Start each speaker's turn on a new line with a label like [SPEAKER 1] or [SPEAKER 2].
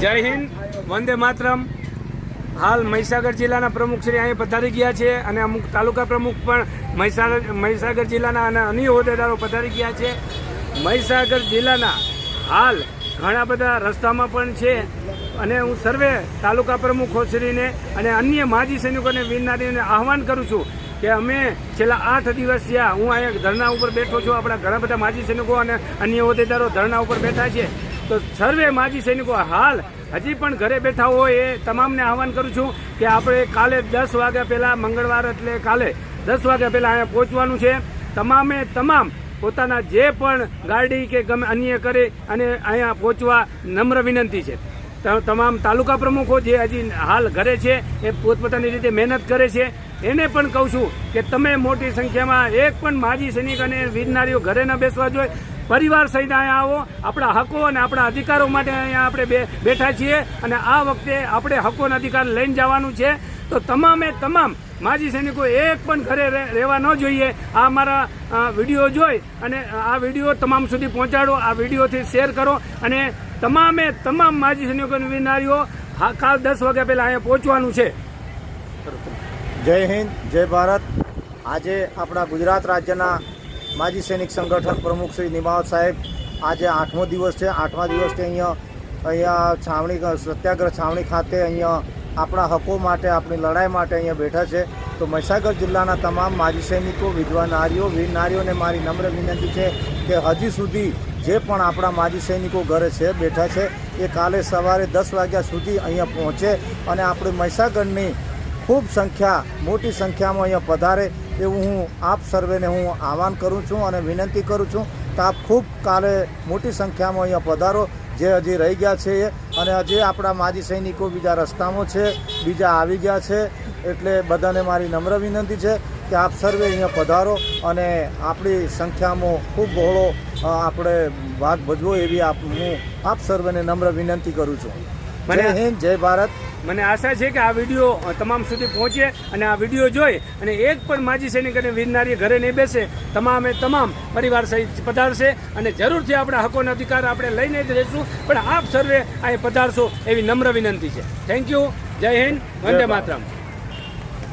[SPEAKER 1] જય હિન્દ, વંદે માતરમ। હાલ મહીસાગર જિલ્લાના પ્રમુખ શ્રી અહીં પધારી ગયા છે અને અમુક તાલુકા પ્રમુખ પણ મહીસાગર જિલ્લાના અને અન્ય હોદ્દેદારો પધારી ગયા છે। મહીસાગર જિલ્લાના હાલ ઘણા બધા રસ્તામાં પણ છે અને હું સર્વે તાલુકા પ્રમુખો શ્રીને અને અન્ય માજી સૈનિકોને વીરનારીઓને આહવાન કરું છું કે અમે છેલ્લા 8 દિવસ થયા હું અહીંયા ધરણા ઉપર બેઠો છું। આપણા ઘણા બધા માજી સૈનિકો અને અન્ય હોદ્દેદારો ધરણા ઉપર બેઠા છે। તો સર્વે માજી સૈનિકો હાલ હજી પણ ઘરે બેઠા હોય એ તમામને આહવાન કરું છું કે આપણે કાલે 10 વાગ્યા પહેલાં, મંગળવાર એટલે કાલે 10 વાગ્યા પહેલાં અહીંયા પહોંચવાનું છે। તમામે તમામ પોતાના જે પણ ગાડી કે ગમે અન્ય કરે અને અહીંયા પહોંચવા નમ્ર વિનંતી છે। તમામ તાલુકા પ્રમુખો જે હજી હાલ ઘરે છે એ પોતપોતાની રીતે મહેનત કરે છે એને પણ કહું છું કે તમે મોટી સંખ્યામાં એક પણ માજી સૈનિક અને વીરનારીઓ ઘરે ન બેસવા જોઈએ, પરિવાર સહિત અહીંયા આવો। આપણા હકો અને આપણા અધિકારો માટે અહીંયા આપણે બેઠા છીએ અને આ વખતે આપણે હકો અને અધિકાર લઈને જવાનું છે। તો તમામે તમામ માજી સૈનિકો એક પણ ઘરે રહેવા ન જોઈએ। આ અમારા વિડીયો જોઈ અને આ વિડીયો તમામ સુધી પહોંચાડો, આ વિડીયોથી શેર કરો અને તમામે તમામ માજી સૈનિકો અને વીરનારીઓ કાલ 10 વાગ્યા પહેલાં અહીંયા પહોંચવાનું છે।
[SPEAKER 2] જય હિન્દ, જય ભારત। આજે આપણા ગુજરાત રાજ્યના માજી સૈનિક સંગઠન પ્રમુખ શ્રી નિમાવત સાહેબ આજે 8મો દિવસ છે। 8મા દિવસથી અહીંયા છાવણી સત્યાગ્રહ છાવણી ખાતે અહીંયા આપણા હકો માટે, આપણી લડાઈ માટે અહીંયા બેઠા છે। તો મહીસાગર જિલ્લાના તમામ માજી સૈનિકો, વિધવા નારીઓ, વીર નારીઓને મારી નમ્ર વિનંતી છે કે હજી સુધી જે પણ આપણા માજી સૈનિકો ઘરે છે, બેઠા છે, એ કાલે સવારે 10 વાગ્યા સુધી અહીંયા પહોંચે અને આપણે મહીસાગરની ખૂબ સંખ્યા, મોટી સંખ્યામાં અહીંયા પધારે એવું હું આપ સર્વેને હું આહવાન કરું છું અને વિનંતી કરું છું કે આપ ખૂબ કાલે મોટી સંખ્યામાં અહીંયા પધારો, જે હજી રહી ગયા છે અને હજી આપણા માજી સૈનિકો બીજા રસ્તામાં છે, બીજા આવી ગયા છે। એટલે બધાને મારી નમ્ર વિનંતી છે કે આપ સર્વે અહીંયા પધારો અને આપણી સંખ્યામાં ખૂબ બહોળો આપણે ભાગ ભજવો એવી હું આપ સર્વેને નમ્ર વિનંતી કરું છું। જય હિન્દ, જય ભારત।
[SPEAKER 1] મને આશા છે કે આ વિડીયો તમામ સુધી પહોંચે અને આ વિડીયો જોઈ અને એક પણ માજી સૈનિક અને વીરનારી ઘરે નહીં બેસે, તમામે તમામ પરિવાર સહિત પધારશે અને જરૂરથી આપણા હકોનો અધિકાર આપણે લઈને જ રહીશું, પણ આપ સર્વે અહીં પધારશો એવી નમ્ર વિનંતી છે। થેન્ક યુ, જય હિન્દ, વંદે માતરમ।